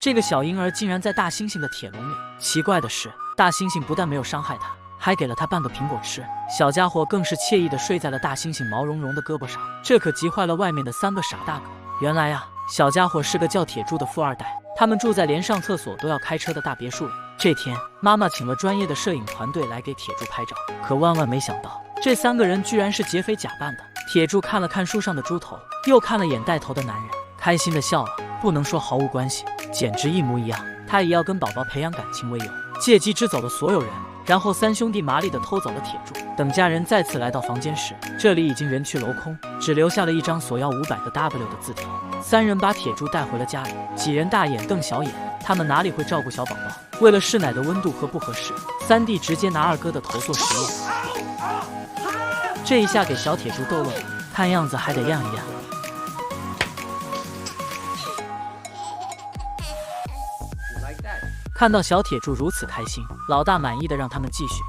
这个小婴儿竟然在大猩猩的铁笼里。奇怪的是，大猩猩不但没有伤害他，还给了他半个苹果吃。小家伙更是惬意地睡在了大猩猩毛茸茸的胳膊上，这可急坏了外面的3个傻大哥。原来啊，小家伙是个叫铁柱的富二代，他们住在连上厕所都要开车的大别墅里。这天，妈妈请了专业的摄影团队来给铁柱拍照，可万万没想到，这3个人居然是劫匪假扮的。铁柱看了看树上的猪头，又看了眼带头的男人，开心地笑了。不能说毫无关系，简直一模一样。他也要跟宝宝培养感情为由，借机支走了所有人，然后3兄弟麻利地偷走了铁柱。等家人再次来到房间时，这里已经人去楼空，只留下了一张索要500个 W 的字条。3人把铁柱带回了家里，几人大眼瞪小眼，他们哪里会照顾小宝宝？为了试奶的温度和不合适，3弟直接拿二哥的头做实验。这一下给小铁柱逗乐了，看样子还得晾一晾。看到小铁柱如此开心，老大满意的让他们继续。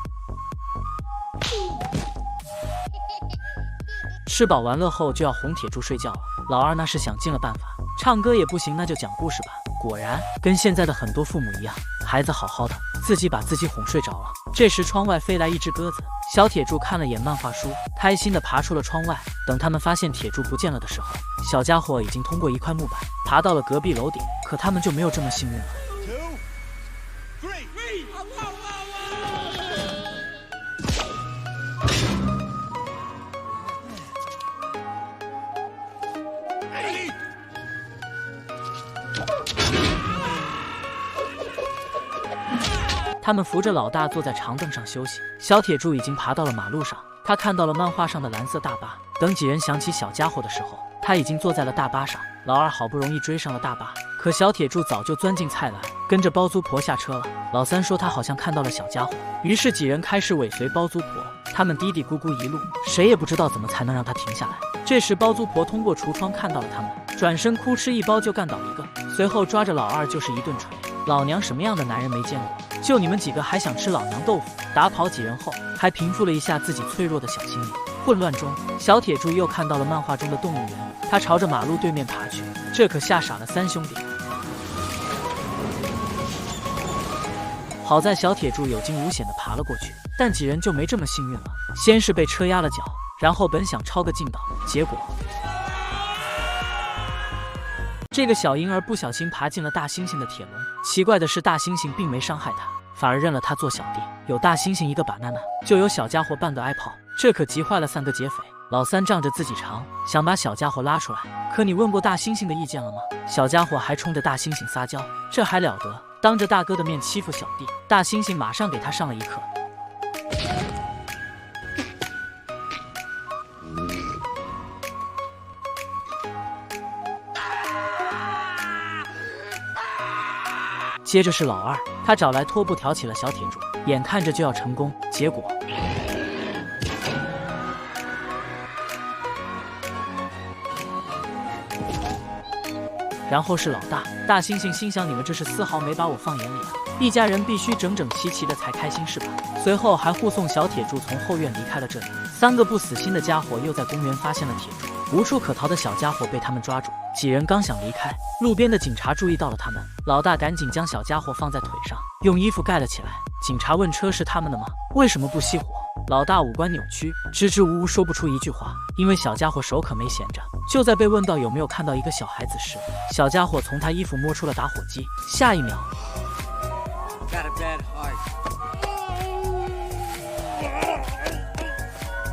吃饱玩乐后就要哄铁柱睡觉了，老二那是想尽了办法，唱歌也不行，那就讲故事吧。果然跟现在的很多父母一样，孩子好好的，自己把自己哄睡着了。这时窗外飞来一只鸽子，小铁柱看了眼漫画书，开心地爬出了窗外。等他们发现铁柱不见了的时候，小家伙已经通过一块木板爬到了隔壁楼顶，可他们就没有这么幸运了。他们扶着老大坐在长凳上休息，小铁柱已经爬到了马路上，他看到了漫画上的蓝色大巴。等几人想起小家伙的时候，他已经坐在了大巴上。老二好不容易追上了大巴，可小铁柱早就钻进菜篮，跟着包租婆下车了。老三说他好像看到了小家伙，于是几人开始尾随包租婆。他们嘀嘀咕咕一路，谁也不知道怎么才能让他停下来。这时包租婆通过橱窗看到了他们，转身哭哧一包就干倒一个，随后抓着老二就是一顿捶。老娘什么样的男人没见过？就你们几个还想吃老娘豆腐？打跑几人后，还平复了一下自己脆弱的小心灵。混乱中，小铁柱又看到了漫画中的动物园，他朝着马路对面爬去，这可吓傻了3兄弟。好在小铁柱有惊无险地爬了过去，但几人就没这么幸运了。先是被车压了脚，然后本想抄个近道，结果这个小婴儿不小心爬进了大猩猩的铁笼。奇怪的是，大猩猩并没伤害他，反而认了他做小弟。有大猩猩一个banana，就有小家伙半个挨炮，这可急坏了3个劫匪。老三仗着自己长，想把小家伙拉出来，可你问过大猩猩的意见了吗？小家伙还冲着大猩猩撒娇，这还了得？当着大哥的面欺负小弟，大猩猩马上给他上了一课。接着是老二，他找来拖布挑起了小铁柱，眼看着就要成功，结果然后是老大，大猩猩心想你们这是丝毫没把我放眼里啊，一家人必须整整齐齐的才开心是吧？随后还护送小铁柱从后院离开了这里。3个不死心的家伙又在公园发现了铁柱，无处可逃的小家伙被他们抓住。几人刚想离开，路边的警察注意到了他们，老大赶紧将小家伙放在腿上，用衣服盖了起来。警察问车是他们的吗？为什么不熄火？老大五官扭曲，支支吾吾说不出一句话，因为小家伙手可没闲着。就在被问到有没有看到一个小孩子时，小家伙从他衣服摸出了打火机，下一秒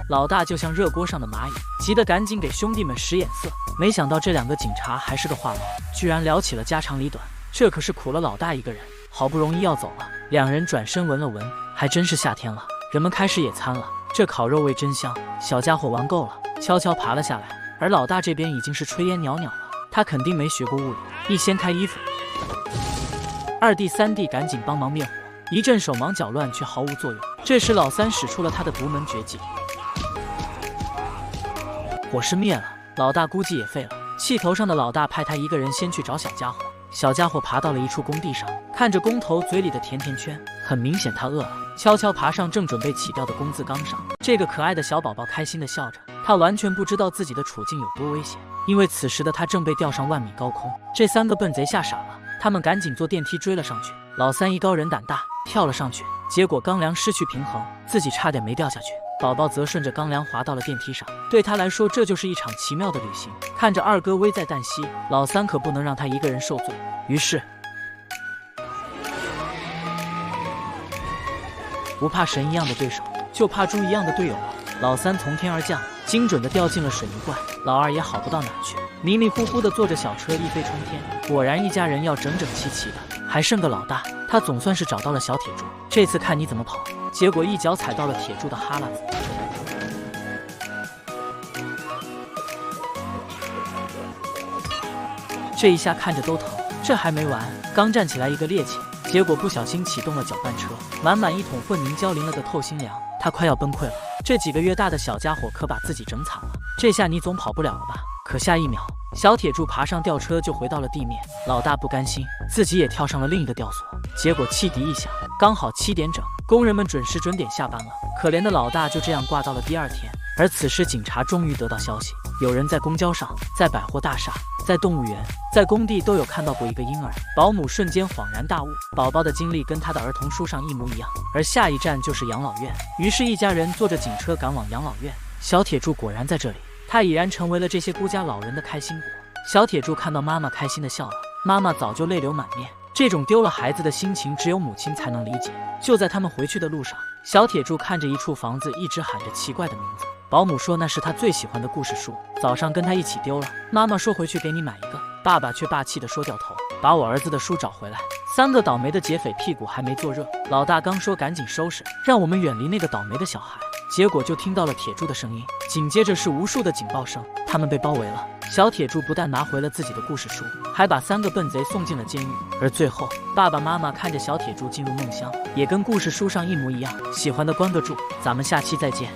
老大就像热锅上的蚂蚁，急得赶紧给兄弟们使眼色。没想到这2个警察还是个话痨，居然聊起了家长里短，这可是苦了老大一个人。好不容易要走了，2人转身闻了闻，还真是夏天了，人们开始野餐了。这烤肉味真香，小家伙玩够了，悄悄爬了下来。而老大这边已经是炊烟袅袅了，他肯定没学过物理，一掀开衣服，2弟3弟赶紧帮忙灭火，一阵手忙脚乱却毫无作用。这时老三使出了他的独门绝技，火势灭了，老大估计也废了。气头上的老大派他一个人先去找小家伙。小家伙爬到了一处工地上，看着工头嘴里的甜甜圈，很明显他饿了，悄悄爬上正准备起掉的工字钢上。这个可爱的小宝宝开心地笑着，他完全不知道自己的处境有多危险，因为此时的他正被吊上1万米高空。这3个笨贼吓傻了，他们赶紧坐电梯追了上去。老三一高人胆大，跳了上去，结果钢梁失去平衡，自己差点没掉下去。宝宝则顺着钢梁滑到了电梯上，对他来说，这就是一场奇妙的旅行。看着二哥危在旦夕，老三可不能让他一个人受罪。于是，不怕神一样的对手，就怕猪一样的队友了。老三从天而降，精准地掉进了水泥罐。老二也好不到哪去，迷迷糊糊地坐着小车一飞冲天。果然一家人要整整齐齐的，还剩个老大。他总算是找到了小铁柱，这次看你怎么跑。结果一脚踩到了铁柱的哈喇子。这一下看着都疼。这还没完，刚站起来一个趔趄，结果不小心启动了搅拌车，满满一桶混凝胶淋了个透心凉，他快要崩溃了。这几个月大的小家伙可把自己整惨了，这下你总跑不了了吧？可下一秒，小铁柱爬上吊车就回到了地面。老大不甘心，自己也跳上了另一个吊索，结果汽笛一响，刚好7点整，工人们准时准点下班了。可怜的老大就这样挂到了第2天。而此时警察终于得到消息，有人在公交上，在百货大厦，在动物园，在工地都有看到过一个婴儿。保姆瞬间恍然大悟，宝宝的经历跟他的儿童书上一模一样，而下一站就是养老院。于是，一家人坐着警车赶往养老院。小铁柱果然在这里，他已然成为了这些孤家老人的开心果。小铁柱看到妈妈开心的笑了，妈妈早就泪流满面。这种丢了孩子的心情，只有母亲才能理解。就在他们回去的路上，小铁柱看着一处房子，一直喊着奇怪的名字。保姆说那是他最喜欢的故事书，早上跟他一起丢了。妈妈说回去给你买一个，爸爸却霸气地说掉头，把我儿子的书找回来。3个倒霉的劫匪屁股还没坐热，老大刚说赶紧收拾，让我们远离那个倒霉的小孩，结果就听到了铁柱的声音，紧接着是无数的警报声，他们被包围了。小铁柱不但拿回了自己的故事书，还把3个笨贼送进了监狱。而最后，爸爸妈妈看着小铁柱进入梦乡，也跟故事书上一模一样。喜欢的关个注，咱们下期再见。